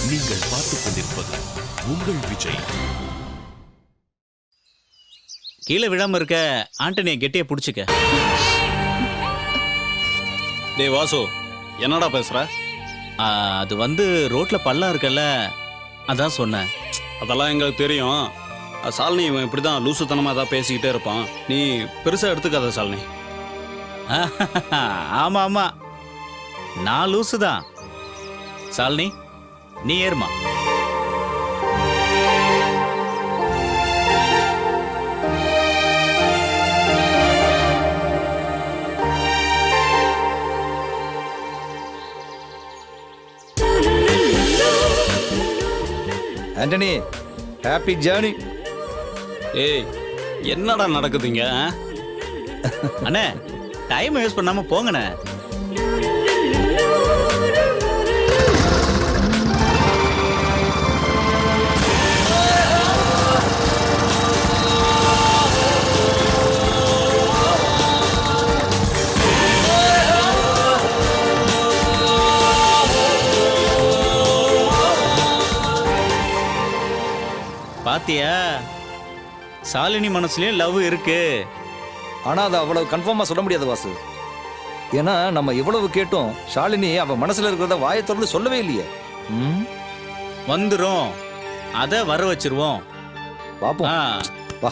நீங்கள் பார்த்துக் கொண்டிருப்பது உங்கள் விஜய். கீழே விழாம இருக்க ஆண்டனியை கெட்டிய புடிச்சுக்க. டேய் வாசு, என்னடா பேசுற? அது ரோட்ல பள்ளம் இருக்கல்ல, அதான் சொன்னேன். அதெல்லாம் எங்களுக்கு தெரியும். சாலினி இவன் இப்படிதான் லூசுத்தனமா ஏதாவது பேசிக்கிட்டே இருப்பான். நீ பெருசா எடுத்துக்காத சாலினி. ஆமா ஆமா, நான் லூசுதான். சாலினி நீ ஏறுமா. Antony, happy journey. ஏய், என்னடா நடக்குதுங்க? அண்ணே, டைம் வேஸ்ட் பண்ணாம போங்கண்ணே. பாத்தியா, சாலினி மனசுலயும் லவ் இருக்கு. ஆனா அதை அவ்வளவு கன்ஃபார்மா சொல்ல முடியாது வாசு. ஏன்னா நம்ம இவ்வளவு கேட்டோம், ஷாலினி அவ மனசுல இருக்கிறத வாயை திறந்து சொல்லவே இல்லையே. வந்துரும், அத வர வச்சிருவோம். பாப்போம். வா.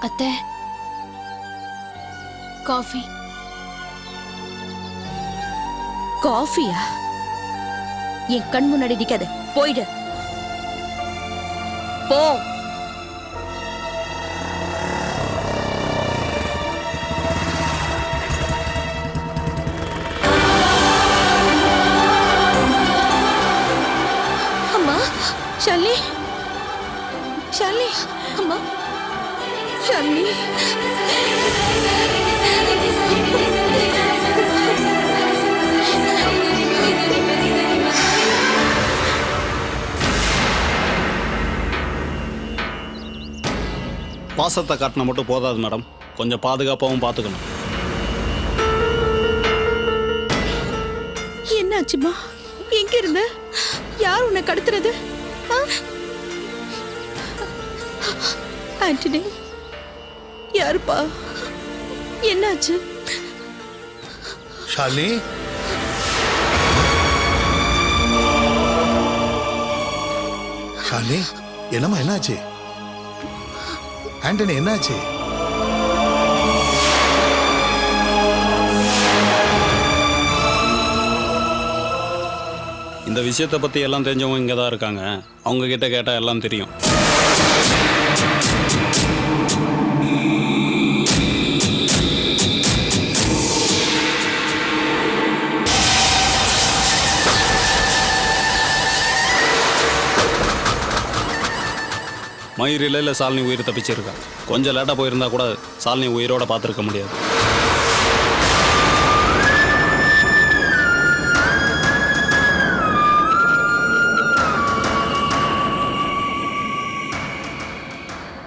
அத்தை, காஃபி. காஃபியா? என் கண் முன்னாடி நிக்காத, போயிடு. போ. அம்மா, ஷாலினி, ஷாலினி, அம்மா, ஷாலினி. பாசத்தை காட்டின மட்டும் போதாது மேடம், கொஞ்சம் பாதுகாப்பாகவும் பார்த்துக்கணும். என்னாச்சுமா? எங்க இருந்த? யார் உன்னை கடத்துறது? ஆண்டனி, யாருப்பா? என்னாச்சு? ஷாலினி, ஷாலினி, என்னம்மா என்னாச்சு? ஆண்டனி என்னாச்சு? இந்த விஷயத்தை பத்தி எல்லாம் தெரிஞ்சவங்க இங்கே தான் இருக்காங்க. அவங்க கிட்ட கேட்டா எல்லாம் தெரியும். மயிரில் சாலினி உயிர் தப்பிச்சிருக்கா. கொஞ்சம் லேட்டாக போயிருந்தா கூட சாலினி உயிரோட பார்த்துருக்க முடியாது.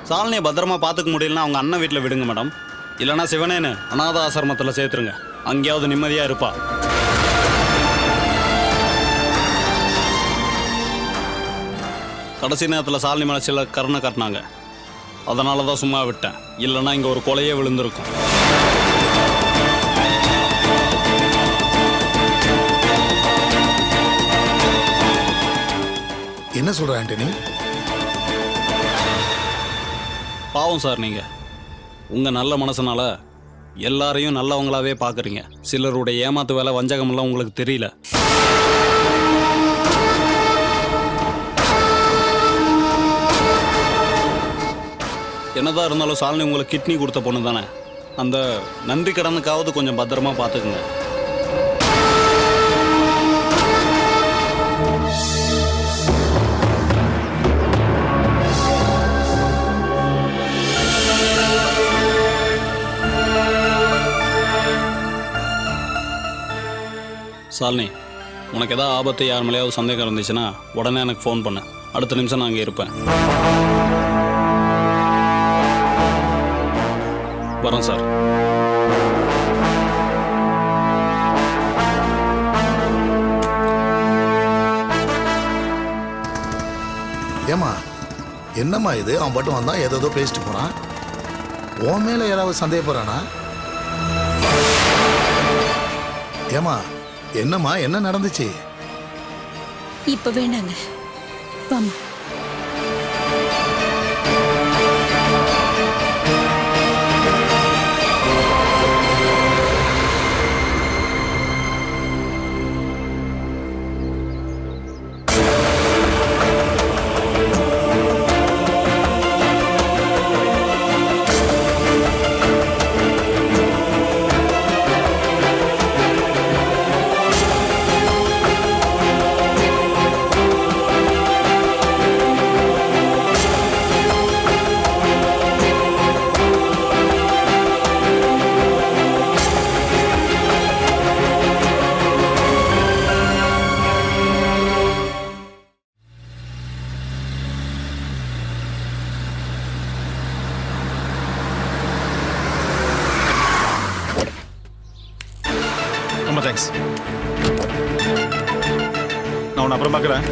சாலினியை பத்திரமா பார்த்துக்க முடியலன்னா அவங்க அண்ணன் வீட்டில் விடுங்க மேடம். இல்லைனா சிவனேன்னு அநாத ஆசிரமத்தில் சேர்த்துருங்க. அங்கேயாவது நிம்மதியாக இருப்பா. கடைசி நேரத்தில் சாலினி மேலே சில கருணை காட்டினாங்க. அதனால தான் சும்மா விட்டேன். இல்லைன்னா இங்கே ஒரு கொலையே விழுந்திருக்கும். என்ன சொல்ற ஆண்டனி? பாவம் சார், நீங்கள் உங்கள் நல்ல மனசுனால எல்லாரையும் நல்லவங்களாவே பார்க்குறீங்க. சிலருடைய ஏமாத்து வேலை வஞ்சகமெல்லாம் உங்களுக்கு தெரியல. என்னதான் இருந்தாலும் சாலினி உங்களுக்கு கிட்னி கொடுத்த பொண்ணு தானே. அந்த நன்றி கடனுக்காவது கொஞ்சம் பத்திரமா பார்த்துக்குங்க. சாலினி, உனக்கு ஏதாவது ஆபத்து யார் மேலேயாவது சந்தேகம் இருந்துச்சுன்னா உடனே எனக்கு ஃபோன் பண்ணு. அடுத்த நிமிஷம் நான் அங்கே இருப்பேன். வரேன் சார். ஏமா என்னம்மா இது? அவன் மட்டும் வந்தான் ஏதோ பேசிட்டு போறான். உன் மேல யாராவது சந்தேகப்படுறானா? ஏமா என்னம்மா என்ன நடந்துச்சு? இப்ப வேண்டாங்க, வாமா. ரொம்ப தேங்க்ஸ். நான் உன்னை அப்புறம் பார்க்குறேன்.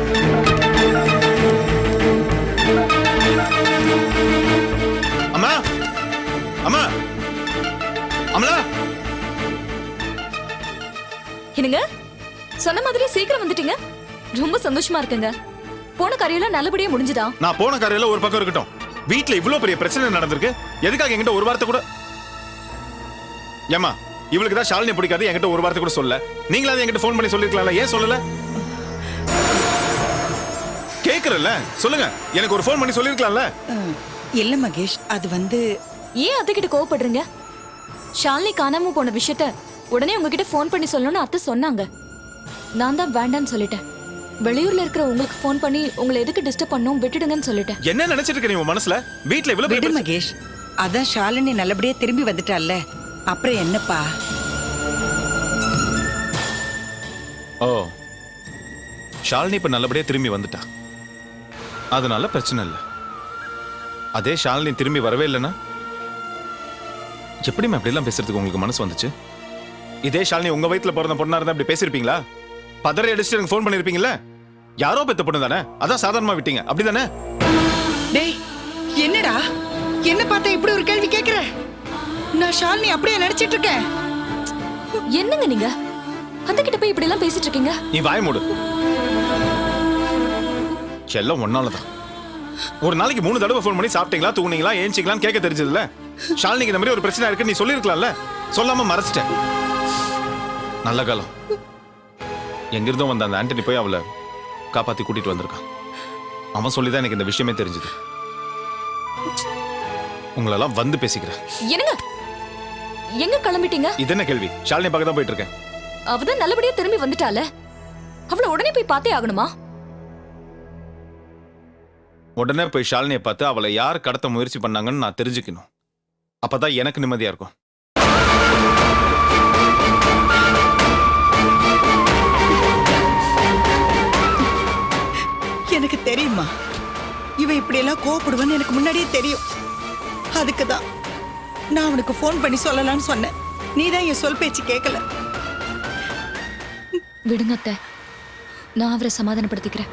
அம்மா அம்மா அமலா, என்னங்க சொன்ன மாதிரி சீக்கிரம் வந்துட்டீங்க. ரொம்ப சந்தோஷமா இருக்குங்க. போன காரியெல்லாம் நல்லபடியா முடிஞ்சுதா? நான் போன காரையில ஒரு பக்கம் இருக்கட்டும், வீட்டுல இவ்வளவு பெரிய பிரச்சனை நடந்திருக்கு. எதுக்காக என்கிட்ட ஒரு வார்த்தை கூட? ஏமா இவளுக்கு தான் ஷாலினி பிடிக்காது, என்கிட்ட ஒரு வார்த்தை கூட சொல்ல. நீங்களாவது என்கிட்ட ஃபோன் பண்ணி சொல்லிருக்கலாம்ல, ஏன் சொல்லல? கேக்குறல்ல, சொல்லுங்க. எனக்கு ஒரு ஃபோன் பண்ணி சொல்லிருக்கலாம்ல. இல்ல மகேஷ், அது வந்து ஏன் அத்தை கிட்ட கோவப்படுறீங்க? ஷாலினி காணாம போன விஷயத்த உடனே உங்ககிட்ட ஃபோன் பண்ணி சொல்லணும்னு அத்தை சொன்னாங்க. நான் தான் வேண்டான்னு சொல்லிட்டேன். வெளியூர்ல இருக்கிற உங்களுக்கு ஃபோன் பண்ணி உங்களை எதுக்கு டிஸ்டர்ப் பண்ணணும், விட்டுடுங்கன்னு சொல்லிட்டேன். என்ன நினைச்சிட்டு இருக்க நீ உன் மனசுல? வீட்டுல இவ்வளவு விடு பெரிய மகேஷ். அதான் ஷாலினி நல்லபடியா திரும்பி வந்துட்டால, அப்புறம் என்னப்பா? ஓ, ஷாலினி இப்ப நல்லபடியா திரும்பி வந்துட்டா, அதனால பிரச்சனை இல்லை. அதே ஷாலினி திரும்பி வரவே இல்லைன்னா எப்படிமா அப்படிலாம் பேசுறதுக்கு உங்களுக்கு மனசு வந்துச்சு? இதே ஷாலினி உங்க வயித்துல பிறந்த பொண்ணா இருந்தா அப்படி பேசிருப்பீங்களா? பதறி அடிச்சுட்டு எனக்கு ஃபோன் பண்ணிருப்பீங்களா? யாரோ பெத்த பொண்ணு தானே, அதான் சாதாரணமா விட்டீங்க, அப்படிதானே? டேய், என்னடா என்ன பார்த்தா இப்படி ஒரு கேள்வி கேக்குற? நான் ஷாலினி அப்படியே நினைச்சிட்டு இருக்கேன். என்னங்க நீங்க அத்தை கிட்ட போய் இப்படி எல்லாம் பேசிட்டு இருக்கீங்க? நீ வாய மூடு. எல்லாம் ஒன்னாலதான். ஒரு நாளைக்கு 3 தடவை ஃபோன் பண்ணி சாப்பிட்டீங்களா, தூங்குனீங்களா, ஏஞ்சிக்கலான்னு கேட்க தெரிஞ்சதுல. ஷாலினிக்கு இந்த மாதிரி ஒரு பிரச்சனை இருக்கு நீ சொல்லிருக்கலாம்ல, சொல்லாம மறைச்சிட்டேன். நல்ல காலம், எங்கிருந்தோ வந்த அந்த ஆண்டனி போய் அவளை காப்பாத்தி கூட்டிட்டு வந்திருக்கான். அவன் சொல்லிதான் எனக்கு இந்த விஷயமே தெரிஞ்சது. உங்களெல்லாம் வந்து பேசிக்கிறேன். என்னங்க எங்க கிளம்பிட்டீங்க? இது என்ன கேள்வி? ஷாலினி பக்கம் தான் போயிட்டு இருக்கேன். அவதான் நல்லபடியா திரும்பி வந்துட்டால, அவளை உடனே போய் பார்த்தே ஆகணுமா? உடனே போய் ஷாலினியை பார்த்து அவளை யார் கடத்த முயற்சி பண்ணாங்கன்னு நான் தெரிஞ்சுக்கணும். அப்பதான் எனக்கு நிம்மதியா இருக்கும். எனக்கு தெரியுமா, இவ இப்படி எல்லாம் கோவப்படுவான்னு எனக்கு முன்னாடியே தெரியும். அதுக்குதான் நான் அவனுக்கு ஃபோன் பண்ணி சொல்லலாம்னு சொன்னேன். நீதான் என் சொல் பேச்சு கேட்கல. விடுங்க அத்தை, நான் அவரை சமாதானப்படுத்திக்கிறேன்.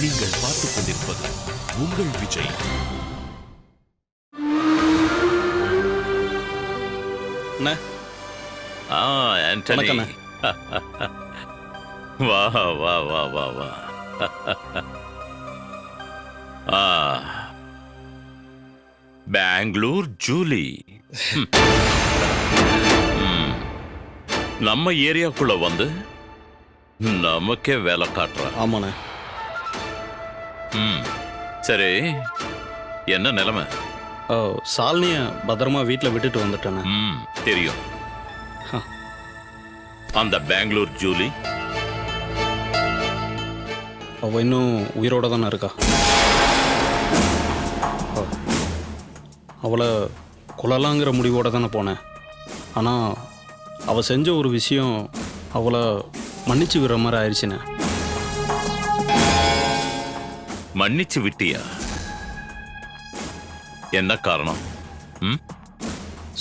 நீங்கள் பார்த்துக் கொண்டிருப்பது உங்கள் விஜய். அண்ணே, ஆண்டனி, வணக்கண்ணே. வா வா வா வா வா. பெங்களூர் ஜூலி. நம்ம ஏரியாக்குள்ள வந்து நமக்கே வேலை காட்டுற. ஆமாண்ணே. சரி, என்ன நிலைமை? ஷாலினியை பத்திரமா வீட்டில் விட்டுட்டு வந்துட்டேண்ணே. தெரியும். அந்த பெங்களூர் ஜூலி? அவள் இன்னும் உயிரோட தானே இருக்கா. அவளை கொல்லலாங்கிற முடிவோட தானே போனேன். ஆனால் அவள் செஞ்ச ஒரு விஷயம் அவளை மன்னிச்சு விடுற மாதிரி ஆயிடுச்சுண்ணே. மன்னிச்சு விட்டியா? என்ன காரணம்? ம்?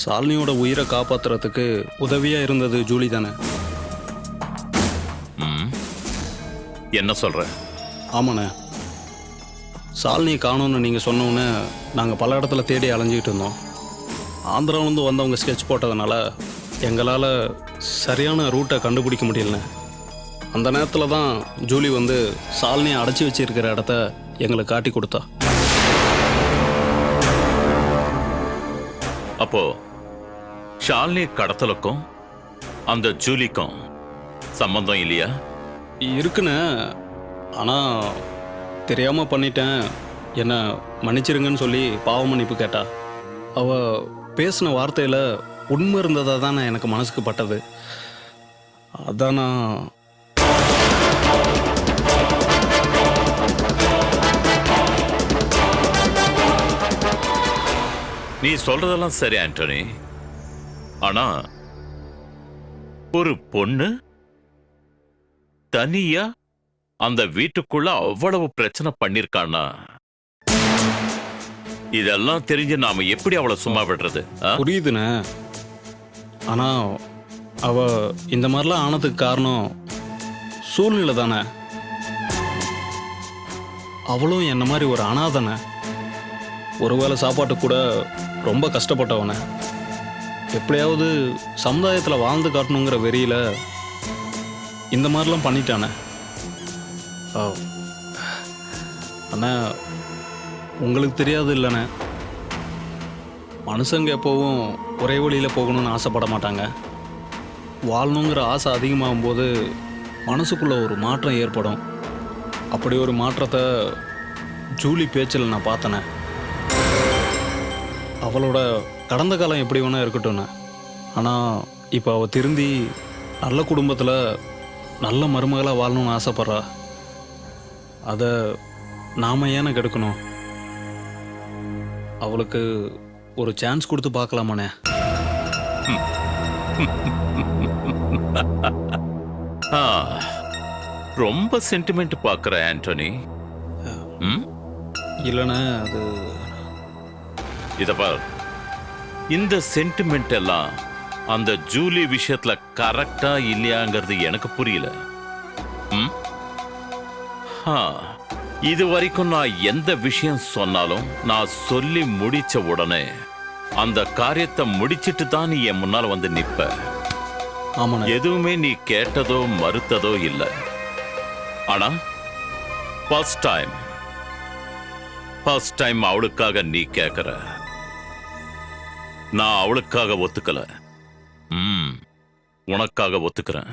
சாலினியோட உயிரை காப்பாத்துறதுக்கு உதவியாக இருந்தது ஜூலி தானே. ம். என்ன சொல்ற? ஆமாண்ணே. சாலினியை காணோன்னு நீங்கள் சொன்னோன்னே நாங்கள் பல இடத்துல தேடி அலைஞ்சிக்கிட்டு இருந்தோம். ஆந்திராவிலேருந்து வந்தவங்க ஸ்கெட்ச் போட்டதுனால எங்களால் சரியான ரூட்டை கண்டுபிடிக்க முடியலண்ணே. அந்த நேரத்தில் தான் ஜூலி வந்து சாலினியை அடைச்சி வச்சிருக்கிற இடத்த எங்களுக்கு காட்டி கொடுத்தா. அப்போ ஷாலினி கடத்தலுக்கும் அந்த ஜூலிக்கும் சம்பந்தம் இல்லையா? இருக்குண்ணே. ஆனால் தெரியாமல் பண்ணிட்டேன், என்னை மன்னிச்சிருங்கன்னு சொல்லி பாவ மன்னிப்பு கேட்டா. அவள் பேசின வார்த்தையில் உண்மை இருந்ததாக தான் எனக்கு மனசுக்கு பட்டது. அதான் நான் நீ சொல்றதெல்லாம் சரி ஆண்டனி. ஆனா ஒரு பொண்ணு தனியா அந்த வீட்டுக்குள்ள அவ்வளவு பிரச்சனை பண்ணிருக்கானா? இதெல்லாம் தெரிஞ்சு நாம எப்படி அவளை சும்மா விடுறது? புரியுதுண்ணே. ஆனால் அவ இந்த மாதிரிலாம் ஆனதுக்கு காரணம் சூழ்நிலை தானே. அவளும் என்ன மாதிரி ஒரு அனாதனை. ஒருவேளை சாப்பாட்டு கூட ரொம்ப கஷ்டப்பட்டவன. எப்படியாவது சமுதாயத்தில் வாழ்ந்து காட்டணுங்கிற வெறியில் இந்த மாதிரிலாம் பண்ணிட்டானே. அண்ணா, உங்களுக்கு தெரியாது இல்லைண்ணே, மனுஷங்க எப்போவும் ஒரே வழியில் போகணும்னு ஆசைப்பட மாட்டாங்க. வாழணுங்கிற ஆசை அதிகமாகும் போது மனசுக்குள்ளே ஒரு மாற்றம் ஏற்படும். அப்படி ஒரு மாற்றத்தை ஜூலி பேச்சில் நான் பார்த்தேனே. அவளோட கடந்த காலம் எப்படி வேணா இருக்கட்டும்ண்ணே, ஆனால் இப்போ அவள் திருந்தி நல்ல குடும்பத்தில் நல்ல மருமகளாக வாழணும்னு ஆசைப்பட்றா. அதை நாம் ஏன கெடுக்கணும்? அவளுக்கு ஒரு சான்ஸ் கொடுத்து பார்க்கலாமாண்ணே. ரொம்ப சென்டிமெண்ட் பார்க்குற ஆண்டனி. இல்லைண்ணே, அது இத பார், இந்த சென்டிமெண்ட் எல்லாம் அந்த ஜூலி விஷயத்துல கரெக்டா இல்லையாங்கிறது எனக்கு புரியல. இது வரைக்கும் நான் எந்த விஷயம் சொன்னாலும் நான் சொல்லி முடிச்ச உடனே அந்த காரியத்தை முடிச்சிட்டு தான் நீ என் முன்னால் வந்து நிப்ப. ஆமாண்ணே. எதுவுமே நீ கேட்டதோ மறுத்ததோ இல்லை. ஆனா ஃபர்ஸ்ட் டைம் அவளுக்காக நீ கேட்கிற. நான் அவளுக்காக ஒத்துக்கல, உனக்காக ஒத்துக்கிறேன்.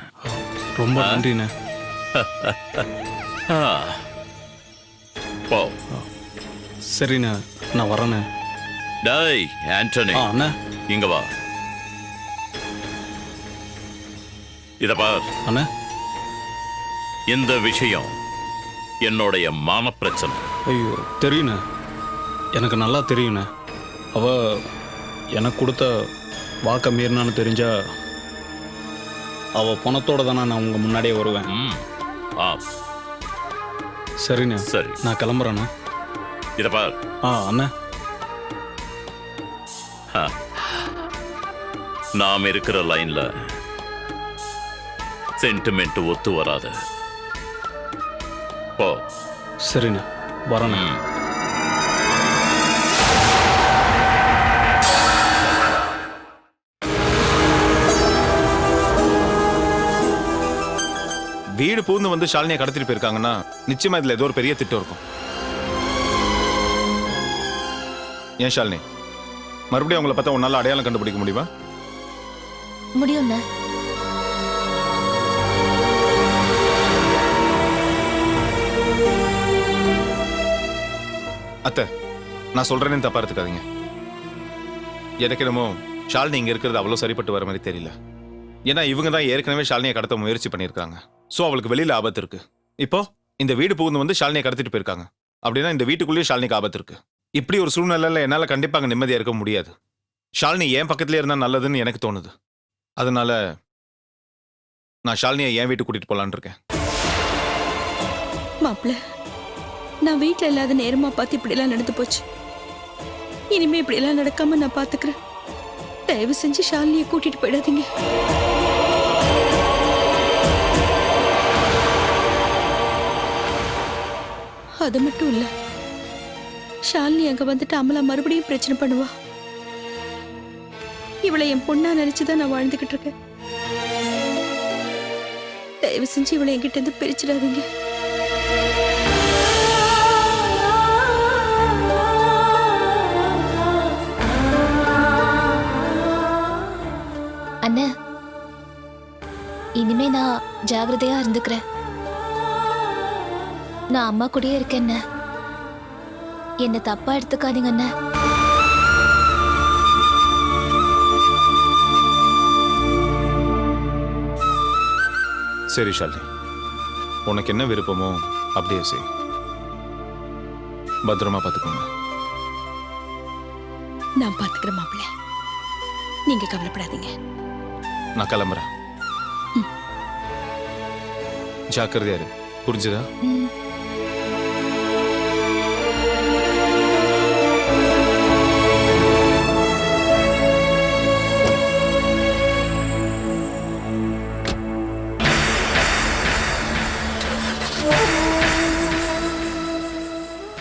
ரொம்ப நன்றிண்ணே. போ. சரிண்ணே, நான் வரேண்ணே. டேய் ஆண்டனி, அண்ணா இங்க வா. இத பார் அண்ணா, இந்த விஷயம் என்னுடைய மான பிரச்சனை. ஐயோ தெரியுண்ணே, எனக்கு நல்லா தெரியுண்ணே. அவ எனக்கு கொடுத்த வாக்க மீறினான்னு தெரிஞ்சா அவ பணத்தோட தானே நான் உங்க முன்னாடியே வருவேன். சரிண்ணே, சரி, நான் கிளம்புறேண்ணே. இத பார். அண்ணா, நாம் இருக்கிற லைன்ல சென்டிமெண்ட் ஒத்து வராது. போ. சரிண்ணே, வரேண்ணே. வீடு பூந்து வந்து ஷாலினியை கடத்திட்டு போயிருக்காங்கன்னா நிச்சயமா இதுல ஏதோ ஒரு பெரிய திட்டம் இருக்கும். ஏன் ஷாலினி, மறுபடியும் அவங்கள பார்த்தா உன்னால அடையாளம் கண்டுபிடிக்க முடியுமா? முடியும்ண்ணே. அத்தை, நான் சொல்றேன்னு தப்பா எடுத்துக்காதீங்க. எனக்கு என்னமோ ஷாலினி இங்க இருக்கிறது அவ்வளவு சரிப்பட்டு வர மாதிரி தெரியல. ஏன்னா இவங்க தான் ஏற்கனவே ஷாலினியை கடத்த முயற்சி பண்ணியிருக்காங்க. ஸோ அவளுக்கு வெளியில ஆபத்து இருக்கு. இப்போ இந்த வீடு புகுந்து வந்து ஷாலினியை கடத்திட்டு போயிருக்காங்க. அப்படின்னா இந்த வீட்டுக்குள்ளேயே ஷாலினிக்கு ஆபத்து இருக்கு. இப்படி ஒரு சூழ்நிலையில என்னால் கண்டிப்பாக அங்கே நிம்மதியாக இருக்க முடியாது. ஷாலினி என் பக்கத்துலேயே இருந்தால் நல்லதுன்னு எனக்கு தோணுது. அதனால நான் ஷாலினியை என் வீட்டுக்கு கூட்டிட்டு போலான்னு இருக்கேன். மாப்பிள்ள, நான் வீட்ல இல்லாத நேரமா பார்த்து இப்படி எல்லாம் நடந்து போச்சு. இனிமே இப்படி எல்லாம் நடக்காம நான் பாத்துக்கிறேன். தயவு செஞ்சு ஷாலினியை கூட்டிட்டு போயிடாதீங்க. அது மட்டும் இல்ல, ஷாலினி அங்க வந்துட்டு அமலா மறுபடியும் பிரச்சனை பண்ணுவா. இவளை என் பொண்ணா நினைச்சுதான் நான் வாழ்ந்துகிட்டு இருக்கேன். தயவு செஞ்சு இவளை என்கிட்ட இருந்து பிரிச்சிடாதீங்க. அண்ணா, இனிமே நான் ஜாகிரதையா இருந்துக்கிறேன். நான் அம்மா கூடயே இருக்கேன். என்ன தப்பா எடுத்துக்காதீங்க அண்ணா. சரி ஷாலினி, உனக்கு என்ன விருப்பமோ அப்படியே செய். பத்திரமா பார்த்துக்கோங்க. நான் பாத்துக்கிறேன் மாப்பிள்ள, நீங்க கவலைப்படாதீங்க. நான் கிளம்புறேன். ஜாக்கிரதையா இரு, புரிஞ்சுதா?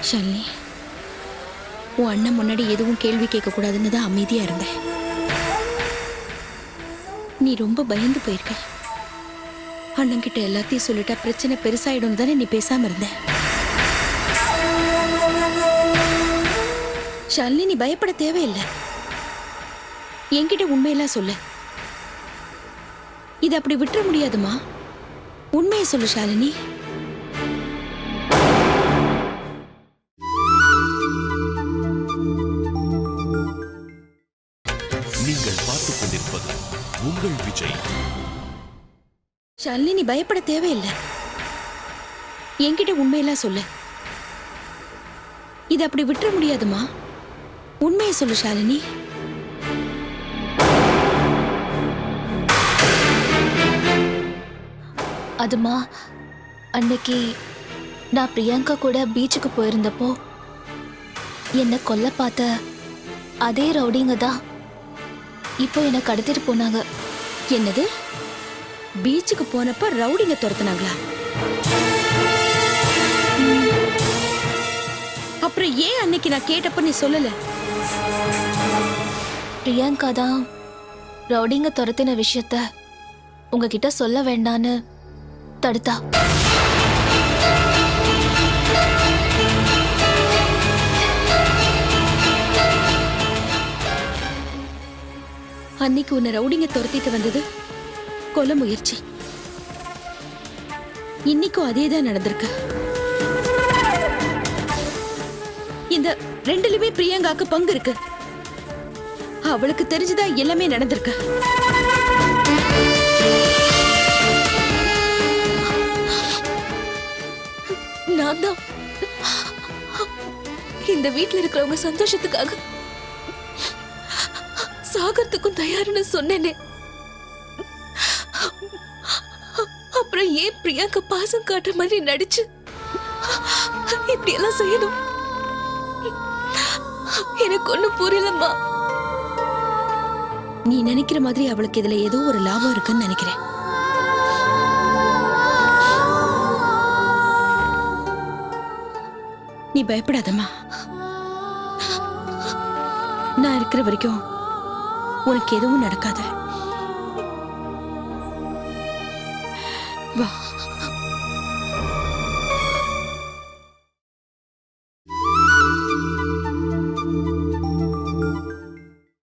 ஷாலினி, உன் அண்ணன் முன்னாடி எதுவும் கேள்வி கேட்க கூடாதுன்னு தான் அமைதியா இருந்தேன். நீ ரொம்ப பயந்து போயிருக்க. அண்ணன் கிட்ட எல்லாத்தையும் சொல்லிட்டா பிரச்சனை பெருசாயிடும் தானே நீ பேசாம இருந்த. ஷாலினி, நீ பயப்பட தேவையில்லை. என்கிட்ட உண்மையெல்லாம் சொல்லு. இது அப்படி விட்டுற முடியாதுமா. உண்மையை சொல்லு ஷாலினி. நீங்கள் பார்த்துக் கொண்டிருப்பது உங்கள் விஜய். ஷாலினி, நீ பயப்பட தேவையில்லை. என்கிட்ட உண்மையெல்லாம் சொல்லு. இது அப்படி விட்டுற முடியாதுமா. உண்மையை சொல்லு ஷாலினி. அதுமா, அன்னைக்கு நான் பிரியங்கா கூட பீச்சுக்கு போயிருந்தப்போ என்னை கொல்ல பார்த்த அதே ரவுடிங்க தான் இப்போ என்னை கடத்திட்டு போனாங்க. என்னது? பீச்சுக்கு போனப்ப ரவுடிங்க துரத்துனாங்களா? அப்புறம் ஏன் அன்னைக்கு நான் கேட்டப்ப நீ சொல்லல? பிரியங்கா தான் ரவுடிங்க துரத்தின விஷயத்த உங்ககிட்ட சொல்ல வேண்டான்னு தடுத்தா. அன்னைக்கு உன்னை ரவுடிங்க துரத்திட்டு வந்தது கொலை முயற்சி. இன்னைக்கும் அதேதான் நடந்திருக்கு. இந்த ரெண்டுலயுமே பிரியங்காக்கு பங்கு இருக்கு. அவளுக்கு தெரிஞ்சுதா எல்லாமே நடந்திருக்கு. நான் தான் இந்த வீட்டுல இருக்கிறவங்க சந்தோஷத்துக்காக சாகறதுக்கும் தயாருன்னு சொன்னேனே. அப்புறம் ஏன் பிரியங்கா பாசம் காட்டுற மாதிரி நடிச்சு இப்படி எல்லாம் செய்யணும்? எனக்கு ஒண்ணும் புரியலம்மா. நீ நினைக்கிற மாதிரி அவளுக்கு இதுல ஏதோ ஒரு லாபம் இருக்குன்னு நினைக்கிறேன். நீ பயப்படாதம்மா. நான் இருக்கிற வரைக்கும் உனக்கு எதுவும் நடக்காது. வா.